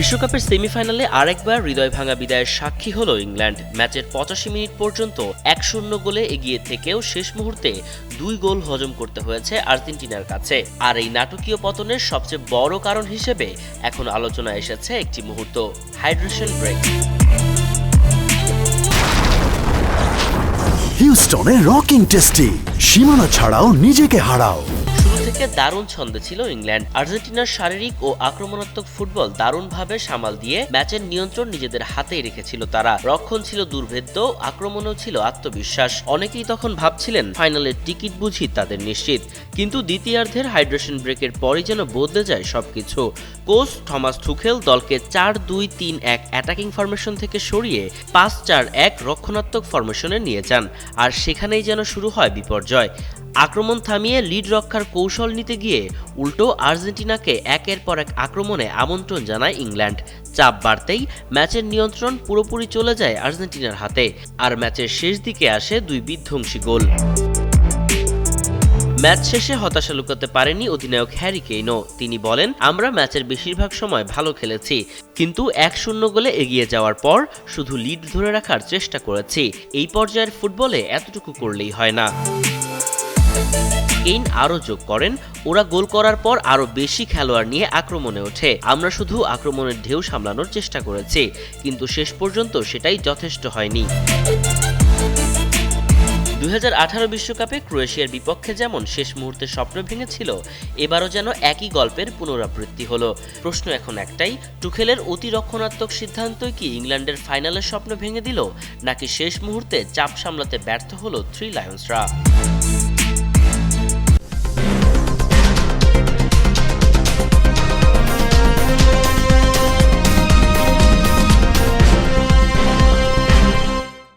বিশ্বকাপের সেমিফাইনালে আরেকবার হৃদয় ভাঙা বিদায়ের সাক্ষী হলো ইংল্যান্ড। ম্যাচের ৮৫ মিনিট পর্যন্ত ১-০ গোলে এগিয়ে থেকেও শেষ মুহূর্তে ২ গোল হজম করতে হয়েছে আর্জেন্টিনার কাছে। আর এই নাটকীয় পতনের সবচেয়ে বড় কারণ হিসেবে এখন আলোচনায় এসেছে একটি মুহূর্ত, হাইড্রেশন ব্রেক। হিউস্টনে রকিং টেস্টি, সীমানা ছাড়াও নিজেকে হারাও। শুরু থেকে দারুণ ছন্দে ছিল ইংল্যান্ড। আর্জেন্টিনার শারীরিক ও আক্রমণাত্মক ফুটবল দারুণভাবে সামাল দিয়ে ম্যাচের নিয়ন্ত্রণ নিজেদের হাতেই রেখেছিল তারা। রক্ষণ ছিল দুর্ভেদ্য, আক্রমণেও ছিল আত্মবিশ্বাস। অনেকেই তখন ভাবছিলেন ফাইনালের টিকিট বুঝি তাদের নিশ্চিত। কিন্তু দ্বিতীয়ার্ধের হাইড্রেশন ব্রেকের পরই যেন বদলে যায় সবকিছু। কোচ থমাস টুখেল দলকে ৪-২-৩-১ অ্যাটাকিং ফরমেশন থেকে সরিয়ে ৫-৪-১ রক্ষণাত্মক ফরমেশনে নিয়ে যান। আর সেখানেই যেন শুরু হয় বিপর্যয়। আক্রমণ থামিয়ে লিড রক্ষার কৌশল নিতে গিয়ে উল্টো আর্জেন্টিনাকে একের পর এক আক্রমণে আমন্ত্রণ জানায় ইংল্যান্ড। চাপ বাড়তেই ম্যাচের নিয়ন্ত্রণ পুরোপুরি চলে যায় আর্জেন্টিনার হাতে। আর ম্যাচের শেষ দিকে আসে ২ বিধ্বংসী গোল। ম্যাচ শেষে হতাশা লুকাতে পারেনি অধিনায়ক হ্যারি কেইনও। তিনি বলেন, আমরা ম্যাচের বেশিরভাগ সময় ভালো খেলেছি, কিন্তু ১-০ গোলে এগিয়ে যাওয়ার পর শুধু লিড ধরে রাখার চেষ্টা করেছি। এই পর্যায়ের ফুটবলে এতটুকু করলেই হয় না। কেইন আরও যোগ করেন, ওরা গোল করার পর আরও বেশি খেলোয়াড় নিয়ে আক্রমণে ওঠে। আমরা শুধু আক্রমণের ঢেউ সামলানোর চেষ্টা করেছি, কিন্তু শেষ পর্যন্ত সেটাই যথেষ্ট হয়নি। ২০১৮ বিশ্বকাপে ক্রোয়েশিয়ার বিপক্ষে যেমন শেষ মুহূর্তে স্বপ্ন ভেঙেছিল, এবারও যেন একই গল্পের পুনরাবৃত্তি হলো। প্রশ্ন এখন একটাই, টুখেলের অতি রক্ষণাত্মক সিদ্ধান্তই কি ইংল্যান্ডের ফাইনালের স্বপ্ন ভেঙে দিল, নাকি শেষ মুহূর্তে চাপ সামলাতে ব্যর্থ হলো থ্রি লায়ন্সরা?